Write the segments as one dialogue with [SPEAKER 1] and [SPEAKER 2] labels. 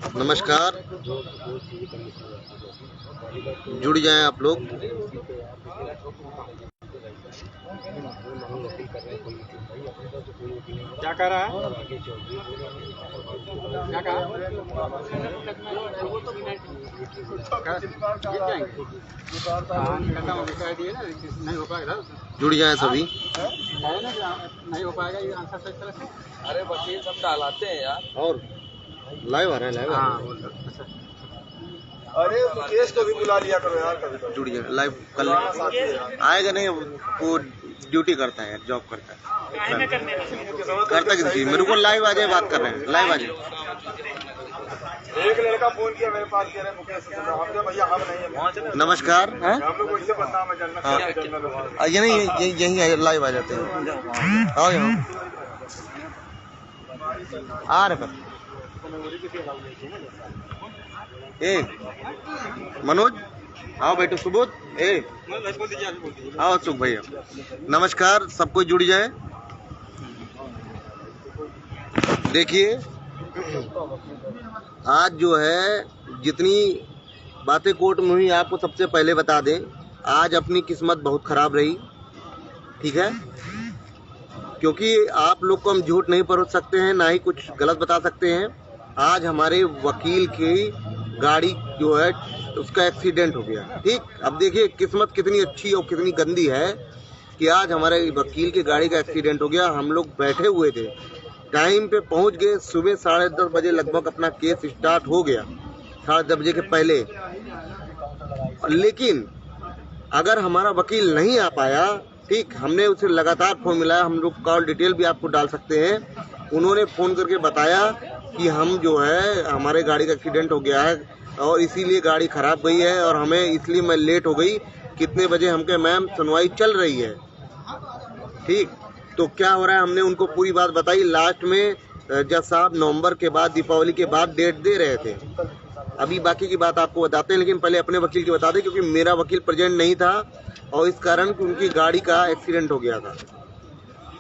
[SPEAKER 1] नमस्कार, जुड़ जाएं आप लोग।
[SPEAKER 2] क्या कर रहा है? क्या कहा? नहीं हो पाएगा,
[SPEAKER 1] जुड़ जाएं सभी।
[SPEAKER 2] नहीं हो पाएगा ये आंसर सही तरह से।
[SPEAKER 3] अरे वकील सब डालाते हैं यार।
[SPEAKER 1] और लाइव आ रहा है, लाइव आ रहा है।
[SPEAKER 4] अरे तो केस को भी बुला लिया करो यार कभी।
[SPEAKER 1] जुड़ जाए लाइव। कल आएगा नहीं, वो ड्यूटी करता है, जॉब करता है, करता किसी चीज। मेरे को लाइव आ जाए, बात कर रहे हैं, लाइव आ जाए।
[SPEAKER 4] एक लड़का फोन किया मेरे पास, कह रहे मुकेश हमने भैया हम नहीं है।
[SPEAKER 1] नमस्कार।
[SPEAKER 4] हम लोग वैसे बदनाम है जन्नत।
[SPEAKER 1] ये नहीं, यही लाइव आ जाते हैं। आओ यहाँ आ रहे पर। ए मनोज आओ बैठो। सुबोध आओ सुख भैया। नमस्कार, सबको जुड़ जाए। देखिए आज जो है जितनी बातें कोर्ट में हुई, आपको सबसे पहले बता दें, आज अपनी किस्मत बहुत खराब रही। ठीक है, क्योंकि आप लोग को हम झूठ नहीं परोस सकते हैं, ना ही कुछ गलत बता सकते हैं। आज हमारे वकील की गाड़ी जो है उसका एक्सीडेंट हो गया। ठीक, अब देखिए किस्मत कितनी अच्छी और कितनी गंदी है कि आज हमारे वकील की गाड़ी का एक्सीडेंट हो गया। हम लोग बैठे हुए थे, टाइम पे पहुंच गए। सुबह 10:30 बजे लगभग अपना केस स्टार्ट हो गया, 10:30 बजे के पहले। लेकिन अगर हमारा वकील नहीं आ पाया, ठीक, हमने उसे लगातार फोन मिलाया, हम लोग कॉल डिटेल भी आपको डाल सकते हैं। उन्होंने फ़ोन करके बताया कि हम जो है हमारे गाड़ी का एक्सीडेंट हो गया है और इसीलिए गाड़ी खराब गई है और हमें इसलिए मैं लेट हो गई। कितने बजे? हम कहे मैम सुनवाई चल रही है। ठीक, तो क्या हो रहा है, हमने उनको पूरी बात बताई। लास्ट में जज साहब नवंबर के बाद, दीपावली के बाद डेट दे रहे थे। अभी बाकी की बात आपको बताते हैं, लेकिन पहले अपने वकील की बता दें, क्योंकि मेरा वकील प्रेजेंट नहीं था और इस कारण उनकी गाड़ी का एक्सीडेंट हो गया था।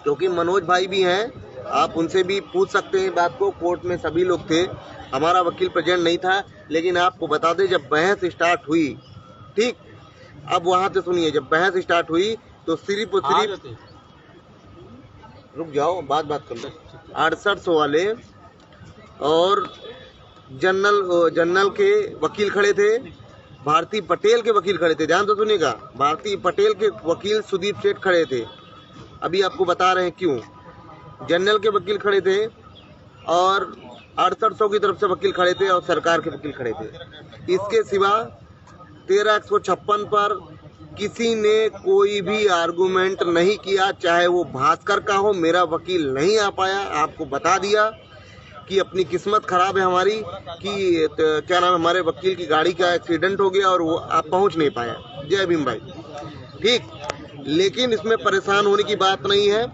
[SPEAKER 1] क्योंकि मनोज भाई भी हैं, आप उनसे भी पूछ सकते हैं बात को। कोर्ट में सभी लोग थे, हमारा वकील प्रेजेंट नहीं था। लेकिन आपको बता दें, जब बहस स्टार्ट हुई, ठीक, अब वहां से सुनिए, जब बहस स्टार्ट हुई तो सिर्फ और सिर्फ, रुक जाओ बात कर लो, 6800 वाले और जनरल के वकील खड़े थे, भारती पटेल के वकील खड़े थे। ध्यान तो सुनिएगा, भारती पटेल के वकील सुदीप सेठ खड़े थे। अभी आपको बता रहे हैं क्यों। जनरल के वकील खड़े थे और 6800 की तरफ से वकील खड़े थे और सरकार के वकील खड़े थे। इसके सिवा 1356 पर किसी ने कोई भी आर्गुमेंट नहीं किया, चाहे वो भास्कर का हो। मेरा वकील नहीं आ पाया, आपको बता दिया कि अपनी किस्मत खराब है हमारी कि क्या नाम, हमारे वकील की गाड़ी का एक्सीडेंट हो गया और वो आप पहुंच नहीं पाया। जय भीम भाई। ठीक, लेकिन इसमें परेशान होने की बात नहीं है।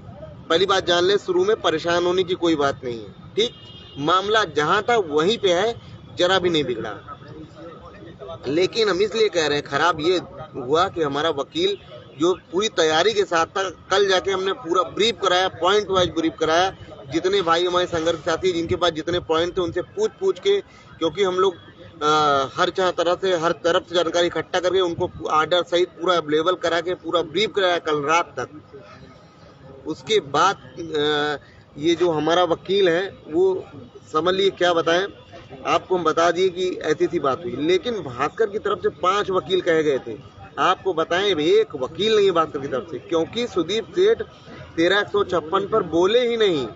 [SPEAKER 1] पहली बात जान ले, शुरू में परेशान होने की कोई बात नहीं है। ठीक, मामला जहां था वहीं पे है, जरा भी नहीं बिगड़ा। लेकिन हम इसलिए कह रहे हैं खराब ये हुआ कि हमारा वकील जो पूरी तैयारी के साथ था, कल जाके हमने पूरा ब्रीफ कराया, पॉइंट वाइज ब्रीफ कराया। जितने भाई हमारे संघर्ष साथी जिनके पास जितने पॉइंट थे उनसे पूछ के, क्योंकि हम लोग हर तरह से जानकारी इकट्ठा करके उनको आर्डर सहित पूरा अवेलेबल करा के पूरा ब्रीफ कराया कल रात तक। उसके बाद ये जो हमारा वकील है वो समझ लिए, क्या बताएं आपको, हम बता दिए कि ऐसी सी बात हुई। लेकिन भास्कर की तरफ से 5 वकील कहे गए थे। आपको बताएं एक वकील नहीं है भास्कर की तरफ से, क्योंकि सुदीप सेठ 1356 पर बोले ही नहीं।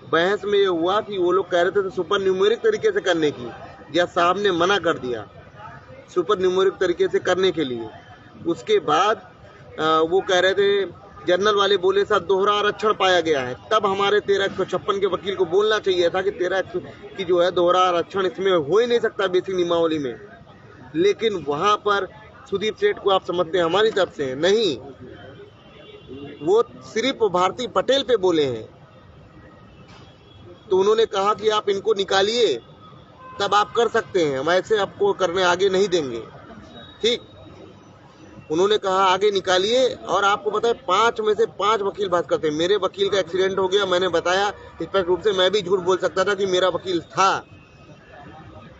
[SPEAKER 1] बहस में ये हुआ कि वो लोग कह रहे थे सुपर न्यूमेरिक तरीके से करने की, जज साहब ने मना कर दिया सुपर न्यूमेरिक तरीके से करने के लिए। उसके बाद वो कह रहे थे, जनरल वाले बोले साथ दोहरा आरक्षण पाया गया है। तब हमारे 1356 के वकील को बोलना चाहिए था कि 13 की जो है दोहरा आरक्षण इसमें हो ही नहीं सकता बेसिक नियमावली में। लेकिन वहां पर सुदीप सेठ को आप समझते हैं हमारी तरफ से नहीं, वो सिर्फ भारती पटेल पे बोले हैं। तो उन्होंने कहा कि आप इनको निकालिए, तब आप कर सकते हैं, हम ऐसे आपको करने आगे नहीं देंगे। ठीक, उन्होंने कहा आगे निकालिए। और आपको पता है 5 में से 5 वकील बात करते हैं। मेरे वकील का एक्सीडेंट हो गया, मैंने बताया, स्पष्ट रूप से मैं भी झूठ बोल सकता था कि मेरा वकील था,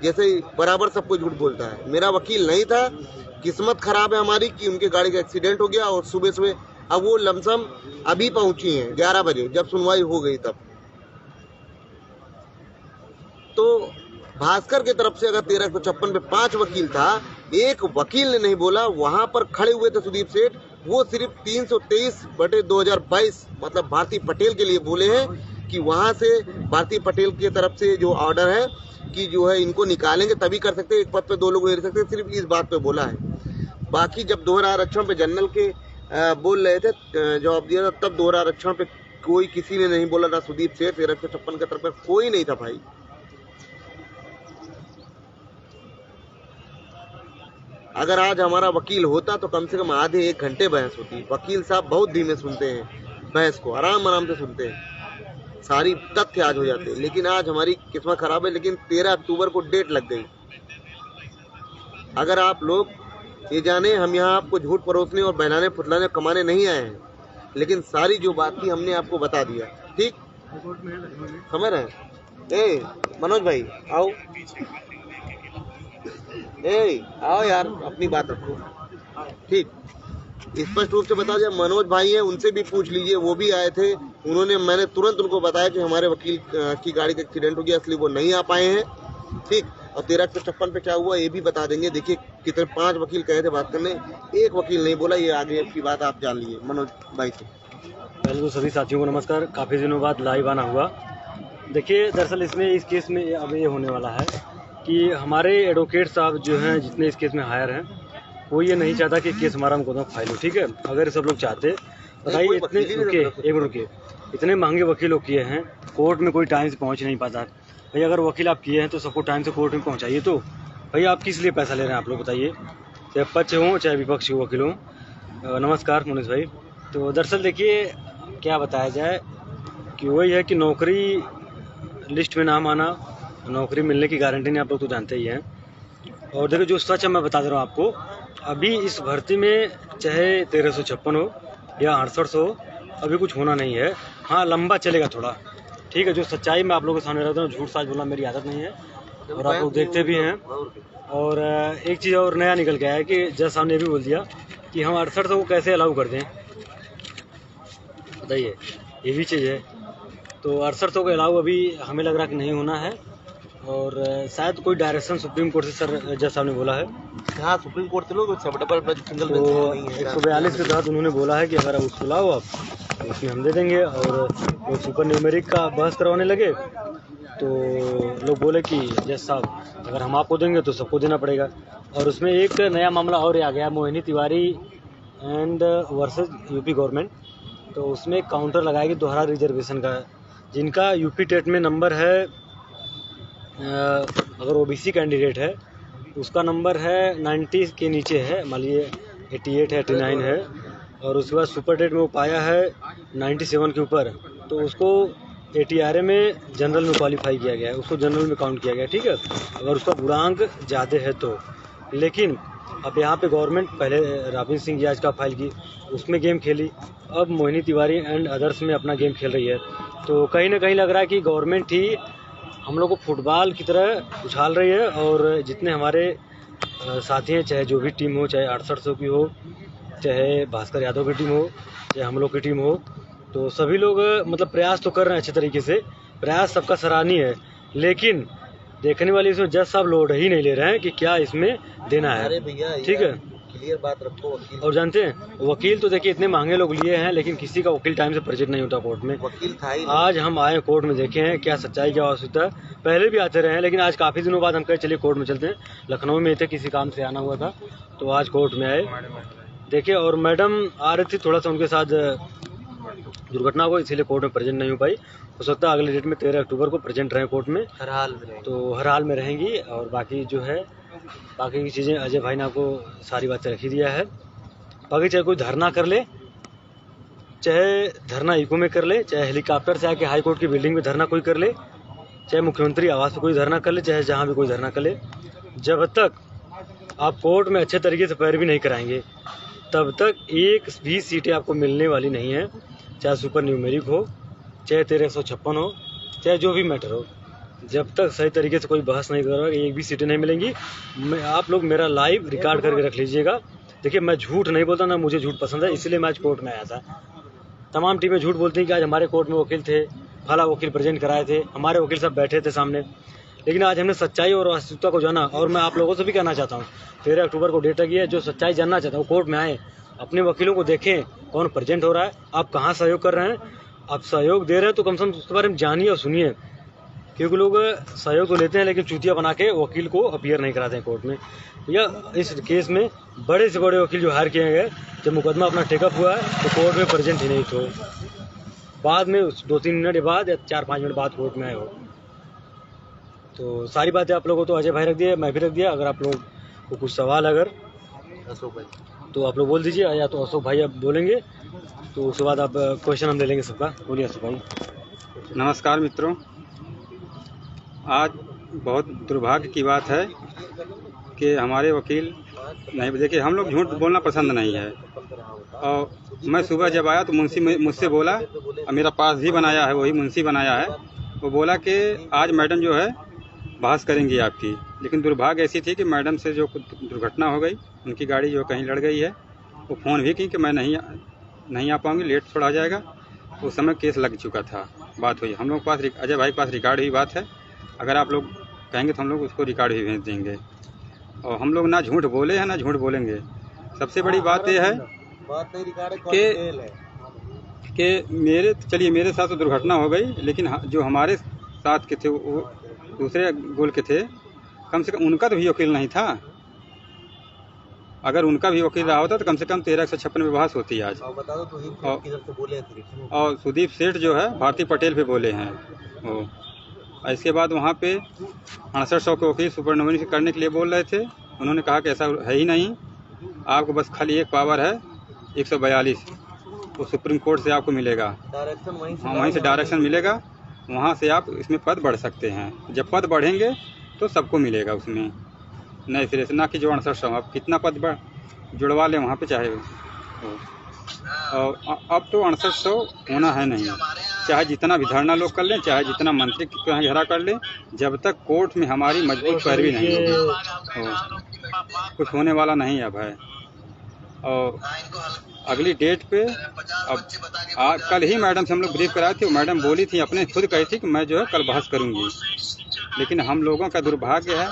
[SPEAKER 1] जैसे बराबर सबको झूठ बोलता है। मेरा वकील नहीं था, किस्मत खराब है हमारी कि उनके गाड़ी का एक्सीडेंट हो गया और सुबह सुबह अब वो लमसम अभी पहुंची हैं 11 बजे जब सुनवाई हो गई तब। तो भास्कर की तरफ से अगर 1356 पे 5 वकील था, एक वकील ने नहीं बोला। वहां पर खड़े हुए थे सुदीप सेठ, वो सिर्फ 323/2022 मतलब भारती पटेल के लिए बोले हैं कि वहां से भारती पटेल की तरफ से जो ऑर्डर है कि जो है इनको निकालेंगे तभी कर सकते हैं, एक पद पे 2 लोग नहीं रह सकते, सिर्फ इस बात पे बोला है। बाकी जब दोहरा आरक्षण पे जनरल के बोल रहे थे, जवाब दिया था, तब दोहरा आरक्षण पे कोई किसी ने नहीं बोला था। सुदीप सेठ 1356 की तरफ पे कोई नहीं था भाई। अगर आज हमारा वकील होता तो कम से कम आधे 1 घंटे बहस होती। वकील साहब बहुत धीमे सुनते हैं बहस को, आराम आराम से सुनते हैं, सारी तथ्य आज हो जाते हैं। लेकिन आज हमारी किस्मत खराब है, लेकिन 13 अक्टूबर को डेट लग गई। अगर आप लोग ये जाने, हम यहाँ आपको झूठ परोसने और बहलाने फुसलाने कमाने नहीं आए हैं, लेकिन सारी जो बात थी हमने आपको बता दिया। ठीक समझ रहे हैं? ए मनोज भाई आओ, आओ यार, अपनी बात रखो। ठीक स्पष्ट रूप से बता दिया। मनोज भाई हैं, उनसे भी पूछ लीजिए, वो भी आए थे। मैंने तुरंत उनको बताया कि हमारे वकील की गाड़ी का एक्सीडेंट हो गया, इसलिए वो नहीं आ पाए हैं। ठीक, और 1356 पे क्या हुआ ये भी बता देंगे। देखिए कितने 5 वकील कहे थे बात करने, एक वकील नहीं बोला। ये आगे की बात आप जान लीजिए मनोज भाई से।
[SPEAKER 5] पहले तो सभी साथियों को नमस्कार। काफ़ी दिनों बाद लाइव आना हुआ। देखिए दरअसल इसमें इस केस में अब ये होने वाला है कि हमारे एडवोकेट साहब जो हैं, जितने इस केस में हायर हैं, वो ये नहीं चाहता कि केस हमारा मुकदमा फाइल हो। ठीक है, अगर सब लोग चाहते, बताइए रुकिए इतने महंगे वकील लोग किए हैं, कोर्ट में कोई टाइम से पहुंच नहीं पाता। भाई अगर वकील आप किए हैं तो सबको टाइम से कोर्ट में पहुंचाइए। तो भाई आप किस लिए पैसा ले रहे हैं, आप लोग बताइए, चाहे पक्ष हो चाहे विपक्ष हो वकील हो। नमस्कार मुनीष भाई। तो दरअसल देखिए क्या बताया जाए कि वही है कि नौकरी लिस्ट में नाम आना, नौकरी मिलने की गारंटी नहीं, आप लोग तो जानते ही हैं। और देखो जो सच है मैं बता दे रहा हूँ आपको, अभी इस भर्ती में चाहे 1356 हो या 68 हो, अभी कुछ होना नहीं है। हाँ लंबा चलेगा थोड़ा, ठीक है। जो सच्चाई मैं आप लोगों के सामने रहता हूँ, झूठ साझ बोलना मेरी आदत नहीं है और आप लोग देखते भी हैं। और एक चीज़ और नया निकल के आया है कि जज साहब ने भी बोल दिया कि हम 68 को कैसे अलाउ कर दें, बताइए, ये भी चीज़ है। तो 68 के अलाउ अभी हमें लग रहा कि नहीं होना है, और शायद कोई डायरेक्शन सुप्रीम कोर्ट से सर जज साहब ने बोला है।
[SPEAKER 1] हाँ सुप्रीम कोर्ट से लोग सब डबल सिंगल
[SPEAKER 5] तो 142 के तहत उन्होंने बोला है कि अगर आप उसको लाओ आप, तो उसमें हम दे देंगे। और वो सुपर न्यूमेरिक का बहस करवाने लगे तो लोग बोले कि जज साहब अगर हम आपको देंगे तो सबको देना पड़ेगा। और उसमें एक नया मामला और आ गया, Mohini Tiwari and versus UP government. तो उसमें काउंटर लगाएगी दोहरा रिजर्वेशन का, जिनका यूपी टेट में नंबर है, अगर ओबीसी कैंडिडेट है उसका नंबर है 90 के नीचे है, मान लीजिए 88 है, 89 है, और उसके बाद सुपर टेट में वो पाया है 97 के ऊपर, तो उसको ATRA में जनरल में क्वालिफाई किया गया है, उसको जनरल में काउंट किया गया। ठीक है, अगर उसका गुणांक ज़्यादा है तो। लेकिन अब यहाँ पे गवर्नमेंट पहले राबिन सिंह याचिका फाइल की, उसमें गेम खेली, अब मोहिनी तिवारी एंड अदर्स में अपना गेम खेल रही है। तो कहीं ना कहीं लग रहा है कि गवर्नमेंट ही हम लोग को फुटबॉल की तरह उछाल रही है। और जितने हमारे साथी हैं, चाहे जो भी टीम हो, चाहे 6800 की हो, चाहे भास्कर यादव की टीम हो, चाहे हम लोग की टीम हो, तो सभी लोग मतलब प्रयास तो कर रहे हैं अच्छे तरीके से, प्रयास सबका सराहनीय है। लेकिन देखने वाले इसमें जज साहब लोड ही नहीं ले रहे हैं कि क्या इसमें देना है।
[SPEAKER 1] अरे भैया
[SPEAKER 5] ठीक है,
[SPEAKER 1] क्लियर बात रखो। वकील
[SPEAKER 5] और जानते हैं वकील तो देखिए इतने महंगे लोग लिए हैं, लेकिन किसी का वकील टाइम से प्रेजेंट नहीं होता कोर्ट में।
[SPEAKER 1] वकील था ही
[SPEAKER 5] आज हम आए कोर्ट में, देखे हैं क्या सच्चाई क्या वास्तविकता है। पहले भी आते रहे हैं, लेकिन आज काफ़ी दिनों बाद हम कहे चलिए कोर्ट में चलते हैं। लखनऊ में थे, किसी काम से आना हुआ था, तो आज कोर्ट में आए। देखिए, और मैडम आ रही थी, थोड़ा सा उनके साथ दुर्घटना हो, इसीलिए कोर्ट में प्रेजेंट नहीं हो पाई। हो सकता है अगले डेट में 13 अक्टूबर को प्रेजेंट रहें कोर्ट में,
[SPEAKER 1] हर हाल में,
[SPEAKER 5] तो हर हाल में रहेंगी। और बाकी जो है, बाकी की चीज़ें अजय भाई ने आपको सारी बातें रखी दिया है। बाकी चाहे कोई धरना कर ले, चाहे धरना इको में कर ले, चाहे हेलीकॉप्टर से आके हाई कोर्ट की बिल्डिंग में धरना कोई कर ले, चाहे मुख्यमंत्री आवास पे कोई धरना कर ले, चाहे जहाँ भी कोई धरना कर ले, जब तक आप कोर्ट में अच्छे तरीके से पैरवी नहीं कराएंगे तब तक एक भी सीटें आपको मिलने वाली नहीं है। चाहे सुपर न्यूमेरिक हो, चाहे 1356 हो, चाहे जो भी मैटर हो। जब तक सही तरीके से कोई बहस नहीं करेगा, एक भी सीटें नहीं मिलेंगी। आप लोग मेरा लाइव रिकॉर्ड करके रख लीजिएगा। देखिए, मैं झूठ नहीं बोलता, ना मुझे झूठ पसंद है, इसलिए मैं आज कोर्ट में आया था। तमाम टीमें झूठ बोलती हैं कि आज हमारे कोर्ट में वकील थे, फला वकील प्रेजेंट कराए थे, हमारे वकील सब बैठे थे सामने। लेकिन आज हमने सच्चाई और वास्तविकता को जाना, और मैं आप लोगों से भी कहना चाहता हूँ, 13 अक्टूबर को डेट लगी है। जो सच्चाई जानना चाहता है वो कोर्ट में आए, अपने वकीलों को देखें कौन प्रेजेंट हो रहा है, आप कहाँ सहयोग कर रहे हैं। आप सहयोग दे रहे हैं तो कम से कम उसके बारे में जानिए और सुनिए, क्योंकि लोग सहयोग तो लेते हैं लेकिन चूतिया बना के वकील को अपीयर नहीं कराते हैं कोर्ट में। या इस केस में बड़े से बड़े वकील जो हायर किए गए, जब मुकदमा अपना टेकअप हुआ है तो कोर्ट में प्रेजेंट ही नहीं थे। बाद में 2-3 मिनट बाद या 4-5 मिनट बाद कोर्ट में आए हो। तो सारी बातें आप लोगों को तो अजय भाई रख दिए, मैं भी रख दिया। अगर आप लोग को कुछ सवाल अगर तो आप लोग बोल दीजिए, या तो अशोक भाई अब बोलेंगे, तो उसके बाद आप क्वेश्चन हम ले लेंगे सबका। बोलिए अशोक भाई।
[SPEAKER 2] नमस्कार मित्रों, आज बहुत दुर्भाग्य की बात है कि हमारे वकील नहीं, देखिए हम लोग झूठ बोलना पसंद नहीं है। और मैं सुबह जब आया तो मुंशी मुझसे बोला, और मेरा पास भी बनाया है, वही मुंशी बनाया है, वो बोला कि आज मैडम जो है बहस करेंगी आपकी। लेकिन दुर्भाग्य ऐसी थी कि मैडम से जो दुर्घटना हो गई, उनकी गाड़ी जो कहीं लड़ गई है, वो फ़ोन भी की कि मैं नहीं आ पाऊँगी, लेट थोड़ा आ जाएगा। उस समय केस लग चुका था, बात हुई। हम लोग के पास अजय भाई के पास रिकॉर्ड हुई बात है, अगर आप लोग कहेंगे तो हम लोग उसको रिकॉर्ड भी भेज देंगे। और हम लोग ना झूठ बोले हैं ना झूठ बोलेंगे। सबसे बड़ी बात यह है कि मेरे साथ तो दुर्घटना हो गई, लेकिन जो हमारे साथ के थे वो दूसरे गोल के थे, कम से कम उनका तो भी वकील नहीं था। अगर उनका भी वकील रहा होता तो कम से कम 1356 में बहस होती आज। और सुदीप सेठ जो है भारती पटेल पे बोले हैं वो। इसके बाद वहाँ पे 6800 के वकील सुपरनोमिनी करने के लिए बोल रहे थे। उन्होंने कहा कि ऐसा है ही नहीं, आपको बस खाली एक पावर है 142, वो सुप्रीम कोर्ट से आपको मिलेगा, वहीं से डायरेक्शन मिलेगा, वहाँ से आप इसमें पद बढ़ सकते हैं। जब पद बढ़ेंगे तो सबको मिलेगा उसमें, नए सिरे से, ना कि जो 6800 आप कितना पद जुड़वा लें वहाँ पे चाहे। और अब तो 6800 होना है नहीं, चाहे जितना भी धरना लोग कर लें, चाहे जितना मंत्री कहीं घेरा कर लें, जब तक कोर्ट में हमारी मजबूत पैरवी नहीं होगी कुछ होने वाला नहीं अब है। और अगली डेट पे अब कल ही मैडम से हम लोग ब्रीफ कराए थे, मैडम बोली थी, अपने खुद कही थी कि मैं जो है कल बहस करूंगी। लेकिन हम लोगों का दुर्भाग्य है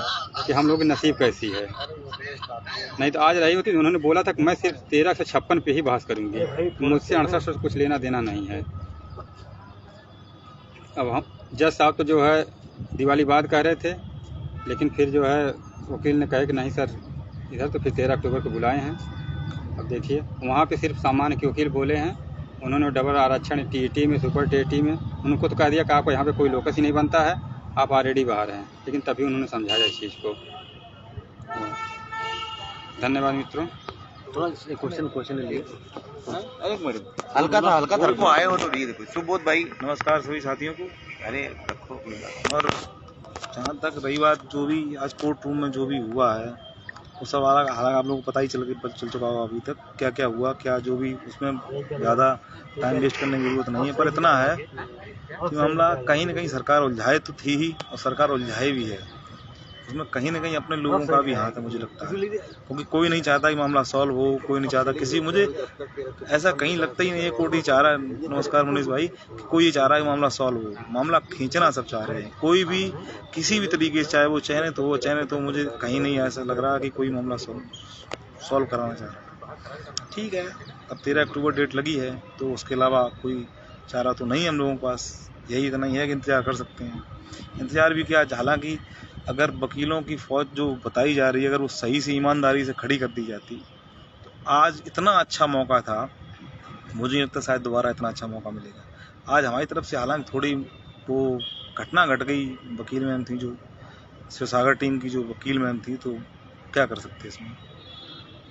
[SPEAKER 2] कि हम लोग की नसीब कैसी है, नहीं तो आज रही होती। उन्होंने बोला था कि मैं सिर्फ 1356 पे ही बहस करूंगी, मुझसे 6800 से कुछ लेना देना नहीं है। अब हम जज साहब तो जो है दिवाली बाद कह रहे थे, लेकिन फिर जो है वकील ने कहा कि नहीं सर इधर, तो फिर 13 अक्टूबर को बुलाए हैं। अब देखिए वहाँ पे सिर्फ सामान्य के वकील बोले हैं, उन्होंने डबल आरक्षण टीटी में, सुपर टीटी में, उनको तो कह दिया कि आपको यहाँ पे कोई लोकस ही नहीं बनता है, आप ऑलरेडी बाहर हैं। लेकिन तभी उन्होंने समझाया इस चीज़ को। धन्यवाद मित्रों।
[SPEAKER 5] थोड़ा क्वेश्चन ले लिए।
[SPEAKER 1] एक मिनट, हल्का था को आए हो तो देखो। सुबोध भाई
[SPEAKER 6] नमस्कार सभी साथियों को।
[SPEAKER 1] अरे रखो।
[SPEAKER 6] और जहाँ तक रही बात, जो भी आज कोर्ट रूम में जो भी हुआ है वो सब हालांकि आप लोगों को पता ही चल चुका होगा अभी तक क्या क्या हुआ, क्या जो भी, उसमें ज़्यादा टाइम वेस्ट करने की जरूरत नहीं है। पर इतना है कि मामला कहीं ना कहीं सरकार उलझाए तो थी ही, और सरकार उलझाए भी है। उसमें कहीं ना कहीं अपने लोगों का भी हाथ है, मुझे लगता है, क्योंकि कोई नहीं चाहता कि मामला सॉल्व हो, कोई नहीं चाहता किसी, मुझे ऐसा कहीं लगता ही नहीं है कोर्ट ही चाह रहा है, नमस्कार मुनीष भाई, कि कोई ये चाह रहा है कि मामला सॉल्व हो। मामला खींचना सब चाह रहे हैं, कोई भी किसी भी तरीके से, चाहे वो चाहे तो वो चाहे तो, मुझे कहीं नहीं ऐसा लग रहा कि कोई मामला सॉल्व कराना चाह रहा है। ठीक है, अब 13 अक्टूबर डेट लगी है, तो उसके अलावा कोई चारा तो नहीं है हम लोगों के पास, यही इतना ही है कि इंतज़ार कर सकते हैं। इंतज़ार भी क्या, हालांकि अगर वकीलों की फ़ौज जो बताई जा रही है, अगर वो सही से ईमानदारी से खड़ी कर दी जाती, तो आज इतना अच्छा मौका था, मुझे नहीं लगता शायद दोबारा इतना अच्छा मौका मिलेगा। आज हमारी तरफ से हालांकि थोड़ी वो घटना घट गई, वकील मैम थी जो शिवसागर टीम की, जो वकील मैम थी, तो क्या कर सकते इसमें,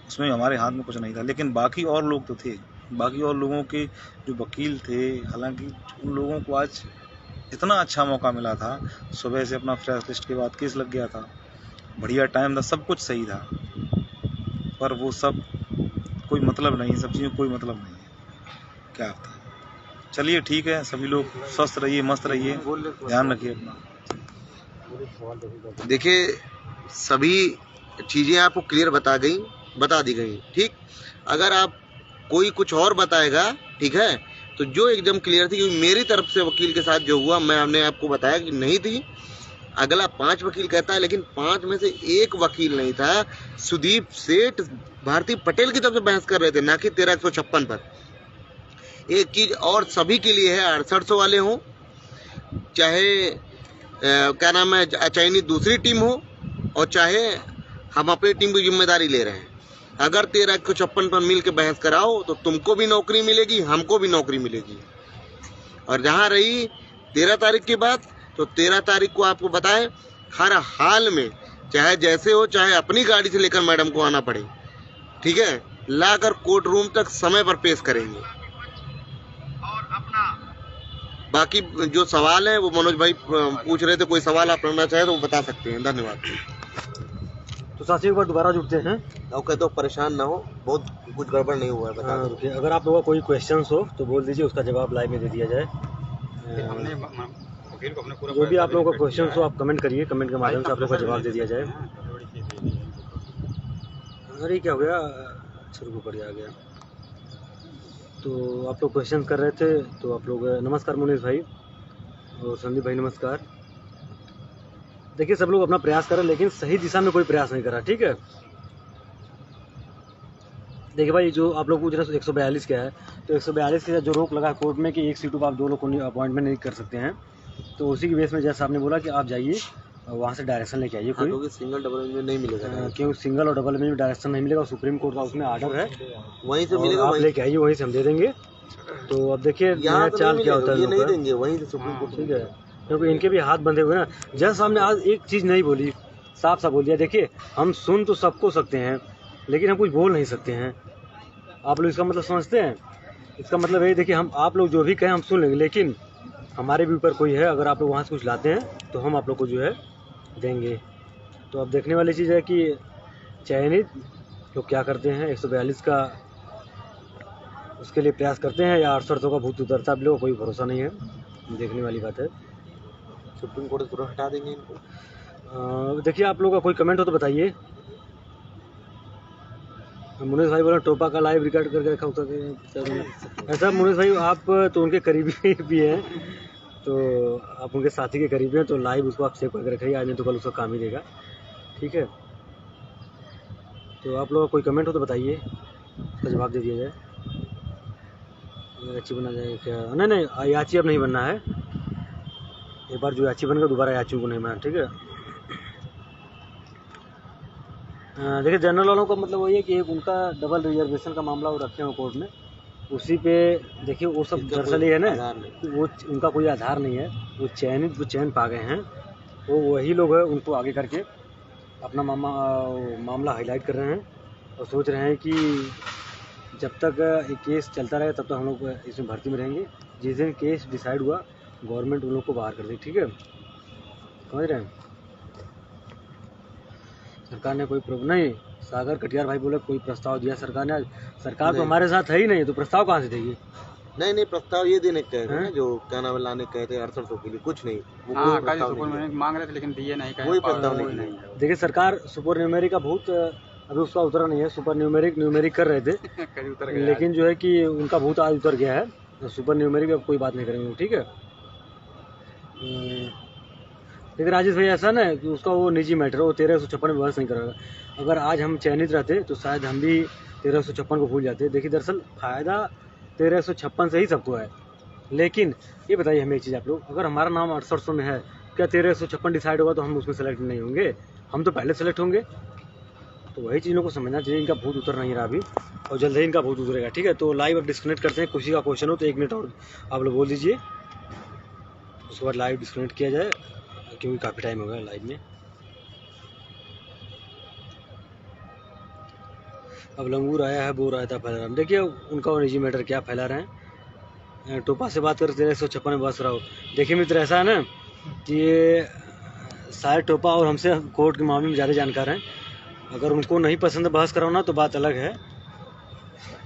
[SPEAKER 6] उसमें हमारे हाथ में कुछ नहीं था। लेकिन बाकी और लोग तो थे, बाकी और लोगों के जो वकील थे, हालांकि उन लोगों को आज इतना अच्छा मौका मिला था, सुबह से अपना फ्रेश लिस्ट के बाद केस लग गया था, बढ़िया टाइम था, सब कुछ सही था, पर वो सब कोई मतलब नहीं, सब चीज़ों कोई मतलब नहीं है। क्या होता है, चलिए ठीक है, सभी लोग स्वस्थ रहिए, मस्त रहिए, ध्यान रखिए अपना।
[SPEAKER 1] देखिए, सभी चीज़ें आपको क्लियर बता दी गई, ठीक। अगर आप कोई कुछ और बताएगा, ठीक है, तो जो एकदम क्लियर थी, क्योंकि मेरी तरफ से वकील के साथ जो हुआ, हमने आपको बताया कि नहीं थी। अगला 5 वकील कहता है, लेकिन 5 में से एक वकील नहीं था। सुदीप सेठ भारती पटेल की तरफ से बहस कर रहे थे, ना कि 13 पर। एक चीज और सभी के लिए है, 6800 वाले हों, चाहे क्या नाम है, चयनित दूसरी टीम हो, और चाहे हम अपनी टीम की जिम्मेदारी ले रहे हैं। अगर 13 पर मिल के बहस कराओ तो तुमको भी नौकरी मिलेगी, हमको भी नौकरी मिलेगी। और जहां रही 13 तारीख की बात, तो 13 तारीख को आपको बताएं, हर हाल में चाहे जैसे हो, चाहे अपनी गाड़ी से लेकर मैडम को आना पड़े, ठीक है, लाकर कोर्ट रूम तक समय पर पेश करेंगे। बाकी जो सवाल है वो मनोज भाई पूछ रहे थे, कोई सवाल आप करना चाहे तो वो बता सकते हैं। धन्यवाद।
[SPEAKER 5] तो साथियों, एक बार दोबारा जुड़ते हैं।
[SPEAKER 1] और कहते हो परेशान ना हो, बहुत कुछ गड़बड़ नहीं हुआ है, बता दो।
[SPEAKER 5] रुकिए, अगर आप लोगों का कोई क्वेश्चन हो तो बोल दीजिए, उसका जवाब लाइव में दे दिया जाए।
[SPEAKER 2] हमने वकील को अपने पूरा
[SPEAKER 5] जो भी आप लोगों का क्वेश्चन हो आप कमेंट करिए, कमेंट के माध्यम से आप लोगों का जवाब दे दिया जाए। अरे क्या हो गया, शुरू कर दिया गया। तो आप लोग क्वेश्चन कर रहे थे, तो आप लोग नमस्कार मुनीष भाई और संदीप भाई, नमस्कार। देखिए, सब लोग अपना प्रयास कर रहे हैं, लेकिन सही दिशा में कोई प्रयास नहीं कर रहा, ठीक है। देखिए भाई, जो आप लोग पूछ रहे हैं 142 क्या है, तो 142 के जो रोक लगा कोर्ट में कि एक सीटों पर आप 2 लोग को अपॉइंटमेंट नहीं कर सकते हैं, तो उसी की बेस में जैसा आपने बोला कि आप जाइए वहाँ से डायरेक्शन लेके आइए। कोई
[SPEAKER 1] क्योंकि सिंगल डबल में नहीं मिलेगा,
[SPEAKER 5] क्यों सिंगल और डबल में डायरेक्शन नहीं मिलेगा, सुप्रीम कोर्ट का उसमें आर्डर है,
[SPEAKER 1] वहीं से मिलेगा,
[SPEAKER 5] आप लेके आइए, वहीं से हम दे देंगे। तो अब देखिए
[SPEAKER 1] यहाँ
[SPEAKER 5] चाल क्या होता है,
[SPEAKER 1] नहीं देंगे, वहीं से सुप्रीम कोर्ट,
[SPEAKER 5] ठीक है, क्योंकि इनके भी हाथ बंधे हुए ना। जज साहब ने आज एक चीज़ नहीं बोली, साफ साफ बोल दिया, देखिए हम सुन तो सबको सकते हैं, लेकिन हम कुछ बोल नहीं सकते हैं। आप लोग इसका मतलब समझते हैं? इसका मतलब है, देखिए हम आप लोग जो भी कहें हम सुन लेंगे, लेकिन हमारे भी ऊपर कोई है, अगर आप लोग वहाँ से कुछ लाते हैं तो हम आप लोग को जो है देंगे। तो अब देखने वाली चीज़ है कि चयनित लोग क्या करते हैं, 142 का उसके लिए प्रयास करते हैं या 6800 का भूत उतरता है, आप लोगों को कोई भरोसा नहीं है, देखने वाली बात है।
[SPEAKER 1] सुप्रीम कोर्ट से तुरंत हटा देंगे इनको।
[SPEAKER 5] देखिए, आप लोगों का कोई कमेंट हो तो बताइए। मुनीष भाई बोला टोपा का लाइव रिकॉर्ड करके रखा होता है। ऐसा मुनीष भाई, आप तो उनके करीबी भी हैं, तो आप उनके साथी के करीबी हैं, तो लाइव उसको आप सेव करके रखिए, आज नहीं तो कल उसका काम ही देगा, ठीक है। तो आप लोगों का कोई कमेंट हो तो बताइए, उसका जवाब दे दिया जाए। याची बना जाए क्या? नहीं, याची अब नहीं बनना है, एक बार जो याची बन गया दोबारा याची को नहीं बनना, ठीक है। देखिए, जनरल वालों का मतलब वही है कि एक उनका डबल रिजर्वेशन का मामला वो रखे हैं कोर्ट में, उसी पे देखिए वो सब दरअसल ये है ना, वो उनका कोई आधार नहीं है, वो चयनित जो चयन पा गए हैं वो वही लोग हैं, उनको आगे करके अपना मामला हाईलाइट कर रहे हैं और सोच रहे हैं कि जब तक ये केस चलता रहे तब तक हम लोग इसमें भर्ती में रहेंगे। जिस दिन केस डिसाइड हुआ गवर्नमेंट उन लोग को बाहर कर देगी, ठीक है, समझ रहे हैं। सरकार ने कोई नहीं, सागर कटियार भाई बोले कोई प्रस्ताव दिया सरकार ने, सरकार तो हमारे साथ है ही नहीं, तो प्रस्ताव कहाँ से देगी?
[SPEAKER 1] नहीं, प्रस्ताव ये देने कहे थे ना, जो क्या नाम लाने कहे थे 6800 के लिए, कुछ नहीं,
[SPEAKER 2] मांग रहे थे लेकिन दिए नहीं,
[SPEAKER 1] कोई प्रस्ताव नहीं।
[SPEAKER 5] देखिए, सरकार सुपर न्यूमेरिक का भूत अभी उसका उतरा नहीं है, सुपर न्यूमेरिक कर रहे थे लेकिन जो है कि उनका भूत आज उतर गया है, तो सुपर न्यूमेरिक अब कोई बात नहीं करेंगे, ठीक है। लेकिन राजेश भाई ऐसा ना कि उसका वो निजी मैटर है, वो 1356 में बहस नहीं करेगा। अगर आज हम चयनित रहते तो शायद हम भी 1356 को भूल जाते। देखिए, दरअसल फ़ायदा 1356 से ही सबको है, लेकिन ये बताइए हमें एक चीज़ आप लोग, अगर हमारा नाम 6800 में है, क्या 1356 डिसाइड होगा तो हम उसमें सेलेक्ट नहीं होंगे? हम तो पहले सेलेक्ट होंगे। तो वही चीज़ों को समझना चाहिए, इनका भूत उतर नहीं रहा अभी, और जल्द ही इनका भूत उतरेगा, ठीक है। तो लाइव अब डिस्कनेक्ट करते हैं, किसी का क्वेश्चन हो तो 1 मिनट और आप लोग बोल दीजिए, उसके बाद लाइव डिस्कनेक्ट किया जाए, क्योंकि काफ़ी टाइम हो गया लाइव में। अब लंगूर आया है, बोर आया था फैला रहा। देखिए, उनका वो निजी मैटर क्या फैला रहे हैं, टोपा से बात कर 1356 में बस रहा हो। देखिए मित्र, ऐसा है ना कि ये शायद टोपा और हमसे कोर्ट के मामले में ज़्यादा जानकार हैं, अगर उनको नहीं पसंद बहस कराना तो बात अलग है,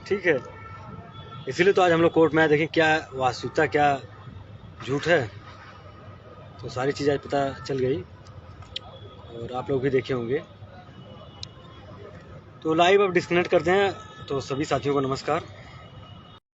[SPEAKER 5] ठीक है। इसीलिए तो आज हम लोग कोर्ट में आए, देखें क्या वास्तविकता क्या झूठ है, तो सारी चीज़ आज पता चल गई। और आप लोग भी देखे होंगे। तो लाइव अब डिस्कनेक्ट करते हैं। तो सभी साथियों को नमस्कार।